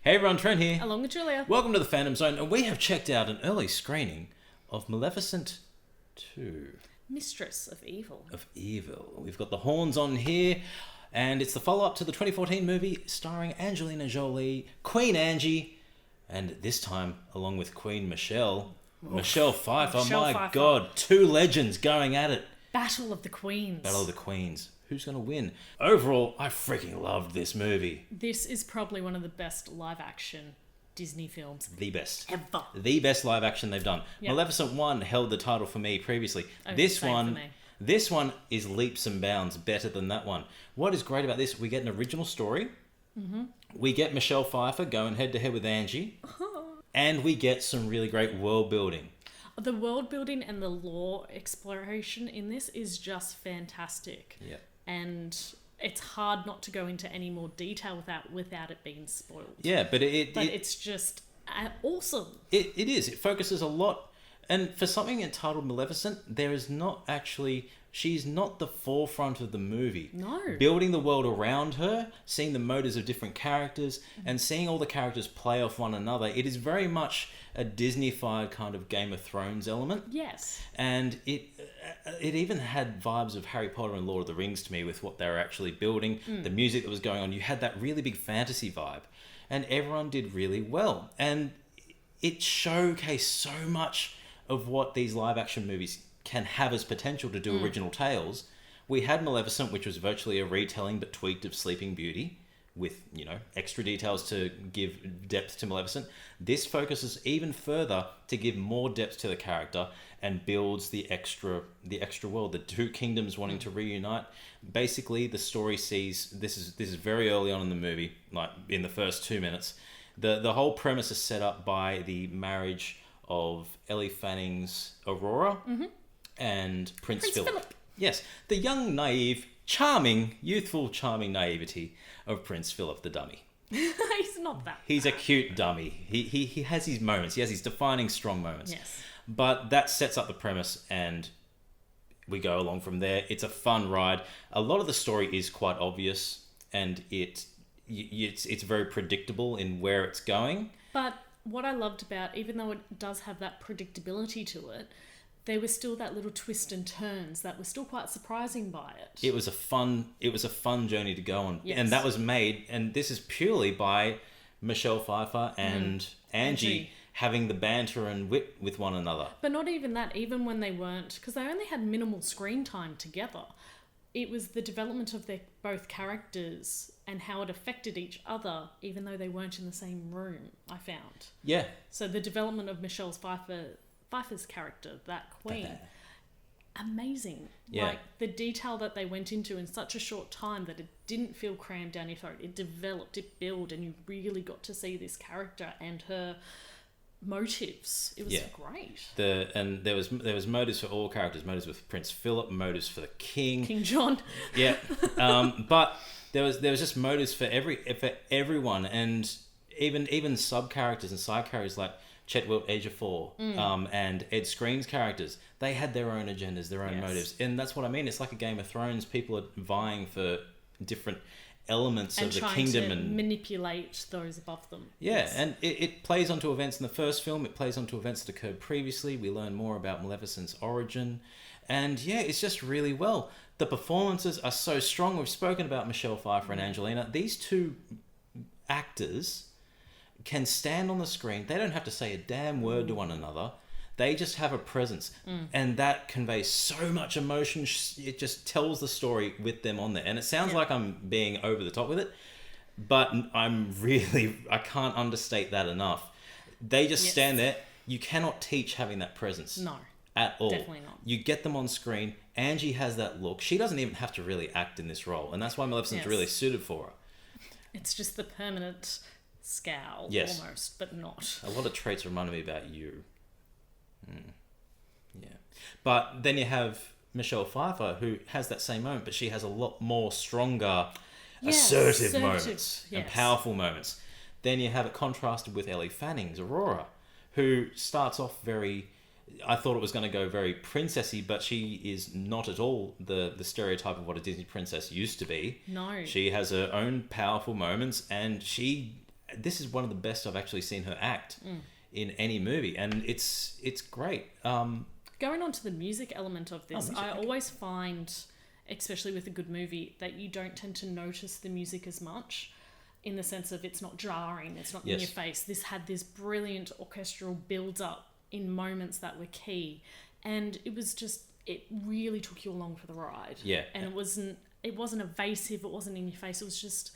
Hey everyone, Trent here. Along with Julia. Welcome to the Fandom Zone, and we have checked out an early screening of Maleficent 2. Mistress of Evil. We've got the horns on here, and it's the follow-up to the 2014 movie starring Angelina Jolie, Queen Angie, and this time, along with Queen Michelle Pfeiffer. Pfeiffer. God, two legends going at it. Battle of the Queens. Battle of the Queens. Who's going to win? Overall, I freaking loved this movie. This is probably one of the best live-action Disney films. The best. Ever. The best live action they've done. Yep. Maleficent 1 held the title for me previously. Oh, this same one for me. this one is leaps and bounds better than that one. What is great about this, we get an original story. Mm-hmm. We get Michelle Pfeiffer going head to head with Angie. And we get some really great world building. The world building and the lore exploration in this is just fantastic. Yeah. And it's hard not to go into any more detail without it being spoiled. Yeah, but it's just awesome. It is. It focuses a lot. And for something entitled Maleficent, there is not actually... She's not the forefront of the movie. No. Building the world around her, seeing the motives of different characters, and seeing all the characters play off one another, it is very much a Disney-fied kind of Game of Thrones element. Yes. And it even had vibes of Harry Potter and Lord of the Rings to me with what they were actually building, the music that was going on. You had that really big fantasy vibe. And everyone did really well. And it showcased so much of what these live-action movies can have as potential to do original tales. We had Maleficent, which was virtually a retelling but tweaked of Sleeping Beauty, with, you know, extra details to give depth to Maleficent. This focuses even further to give more depth to the character and builds the extra world. The two kingdoms wanting to reunite. Basically, the story sees this is very early on in the movie, like in the first 2 minutes. The whole premise is set up by the marriage of Elle Fanning's Aurora and Prince Phillip. Yes, the young, naive, youthful, charming naivety of Prince Phillip the dummy. He's not that. He's a cute dummy. He has his moments. He has his defining strong moments. Yes. But that sets up the premise, and we go along from there. It's a fun ride. A lot of the story is quite obvious, and it's very predictable in where it's going. But what I loved about, even though it does have that predictability to it, there was still that little twist and turns that were still quite surprising by it. It was a fun journey to go on. Yes. And that was made, and this is purely by Michelle Pfeiffer and Angie having the banter and wit with one another. But not even that, even when they weren't, because they only had minimal screen time together. It was the development of their both characters and how it affected each other, even though they weren't in the same room, I found. Yeah. So the development of Pfeiffer's character, that queen, amazing. Yeah. Like the detail that they went into in such a short time that it didn't feel crammed down your throat. It developed, it built, and you really got to see this character and her motives. It was great. And there was motives for all characters. Motives with Prince Phillip, motives for the king. King John. Yeah. But there was just motives for everyone, and even sub characters and side characters like Chetwilt Ejiofor, and Ed Skreen's characters. They had their own agendas, their own motives, and that's what I mean. It's like a Game of Thrones. People are vying for different elements of the kingdom and manipulate those above them. Yeah, yes. and it plays onto events in the first film. It plays onto events that occurred previously. We learn more about Maleficent's origin, and yeah, it's just really well. The performances are so strong. We've spoken about Michelle Pfeiffer and Angelina. These two actors can stand on the screen. They don't have to say a damn word to one another. They just have a presence, and that conveys so much emotion. It just tells the story with them on there. And it sounds like I'm being over the top with it, but I can't understate that enough. They just stand there. You cannot teach having that presence. No. At all. Definitely not. You get them on screen. Angie has that look. She doesn't even have to really act in this role, and that's why Maleficent's really suited for her. It's just the permanent scowl, almost, but not. A lot of traits reminded me about you. Yeah. But then you have Michelle Pfeiffer, who has that same moment, but she has a lot more stronger, assertive moments and powerful moments. Then you have it contrasted with Elle Fanning's Aurora, who starts off very... I thought it was going to go very princessy, but she is not at all the stereotype of what a Disney princess used to be. No. She has her own powerful moments, and she this is one of the best I've actually seen her act in any movie, and it's great. Going on to the music element of this, music, I okay. always find, especially with a good movie, that you don't tend to notice the music as much, in the sense of it's not jarring, it's not in your face. This had this brilliant orchestral build-up in moments that were key, and it really took you along for the ride. Yeah. And it wasn't evasive, it wasn't in your face, it was just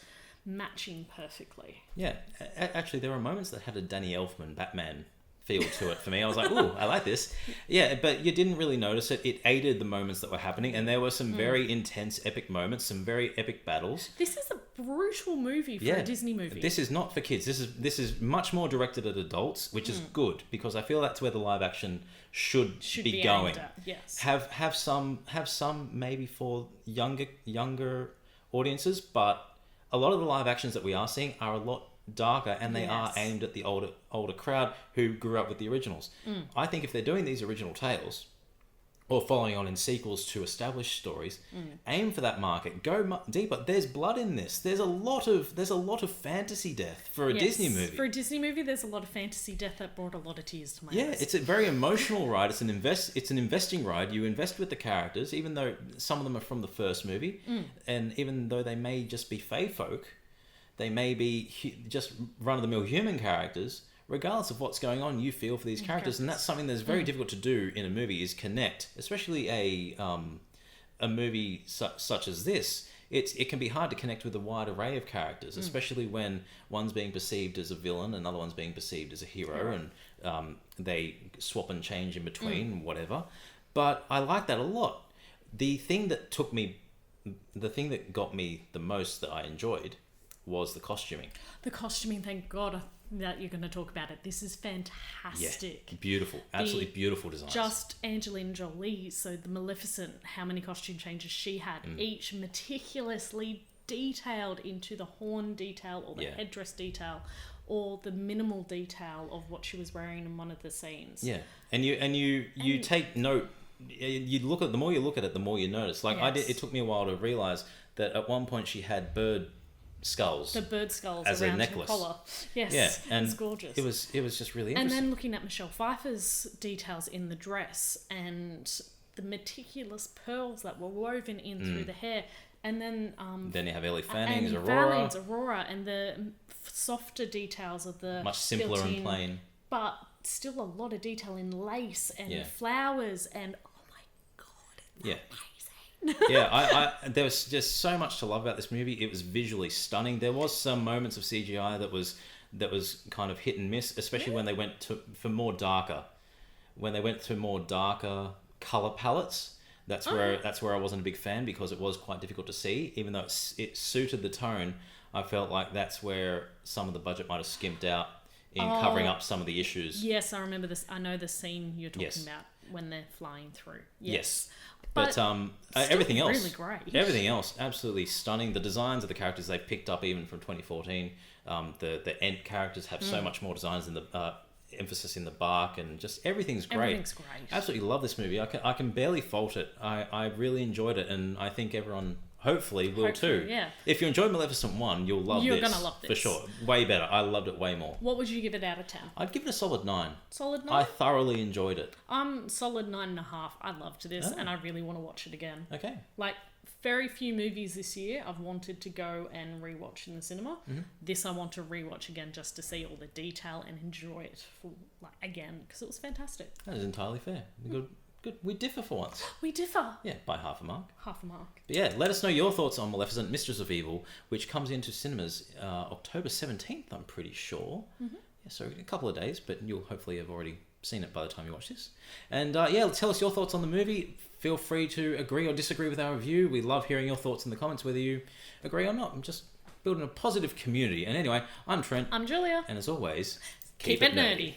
matching perfectly. Yeah, actually, there were moments that had a Danny Elfman Batman feel to it for me. I was like, ooh, I like this. Yeah, but you didn't really notice it. It aided the moments that were happening, and there were some very intense, epic moments, some very epic battles. This is a brutal movie for a Disney movie. This is not for kids. This is much more directed at adults, which is good, because I feel that's where the live action should be going. Aimed at, yes. Have some maybe for younger audiences, but a lot of the live actions that we are seeing are a lot darker, and they are aimed at the older crowd who grew up with the originals. I think if they're doing these original tales or following on in sequels to established stories, aim for that market, go deeper. There's blood in this. There's a lot of fantasy death for a Disney movie. For a Disney movie, there's a lot of fantasy death that brought a lot of tears to my eyes. Yeah, it's a very emotional ride. It's an investing ride. You invest with the characters, even though some of them are from the first movie, and even though they may just be fae folk, they may be just run-of-the-mill human characters. Regardless of what's going on, you feel for these characters, and that's something that's very difficult to do in a movie, is connect. Especially a movie such as this. It can be hard to connect with a wide array of characters, especially when one's being perceived as a villain, another one's being perceived as a hero, and they swap and change in between, whatever. But I like that a lot. The thing that got me the most that I enjoyed was the costuming. The costuming, thank God that you're going to talk about it. This is fantastic. Yeah, beautiful. Absolutely beautiful designs. Just Angelina Jolie, so the Maleficent, how many costume changes she had, each meticulously detailed into the horn detail or the headdress detail or the minimal detail of what she was wearing in one of the scenes. Yeah, and you take note. You look at the more you look at it, the more you notice. Like it took me a while to realize that at one point she had bird skulls. The bird skulls as around a necklace. her collar. Yes, yeah, and it's gorgeous. It was just really interesting. And then looking at Michelle Pfeiffer's details in the dress and the meticulous pearls that were woven in through the hair. And then you have Elle Fanning's Aurora. Aurora, and the softer details of the much simpler and plain, but still a lot of detail in lace and flowers, and oh my God, it's amazing. Yeah, there was just so much to love about this movie. It was visually stunning. There was some moments of CGI that was kind of hit and miss, especially when they went for more darker color palettes. That's where I wasn't a big fan, because it was quite difficult to see. Even though it suited the tone, I felt like that's where some of the budget might have skimped out in covering up some of the issues. Yes, I remember this. I know the scene you're talking about when they're flying through. Yes. But everything else, really great. Everything else, absolutely stunning. The designs of the characters they picked up even from 2014. The Ent characters have so much more designs in the emphasis in the bark, and just everything's great. Everything's great. Absolutely love this movie. I can barely fault it. I really enjoyed it, and I think everyone hopefully will too. Yeah. If you enjoyed Maleficent 1, you're gonna love this for sure. Way better. I loved it way more. What would you give it out of 10? I'd give it a solid 9. Solid 9? I thoroughly enjoyed it. Solid 9.5. I loved this, and I really want to watch it again. Okay. Like, very few movies this year I've wanted to go and rewatch in the cinema. This I want to rewatch again just to see all the detail and enjoy it again, because it was fantastic. That is entirely fair. Good. We differ for once. We differ. Yeah, by half a mark. Half a mark. But yeah, let us know your thoughts on Maleficent, Mistress of Evil, which comes into cinemas October 17th, I'm pretty sure. Yeah, so a couple of days, but you'll hopefully have already seen it by the time you watch this. And tell us your thoughts on the movie. Feel free to agree or disagree with our review. We love hearing your thoughts in the comments, whether you agree or not. I'm just building a positive community. And anyway, I'm Trent. I'm Julia. And as always, keep it nerdy.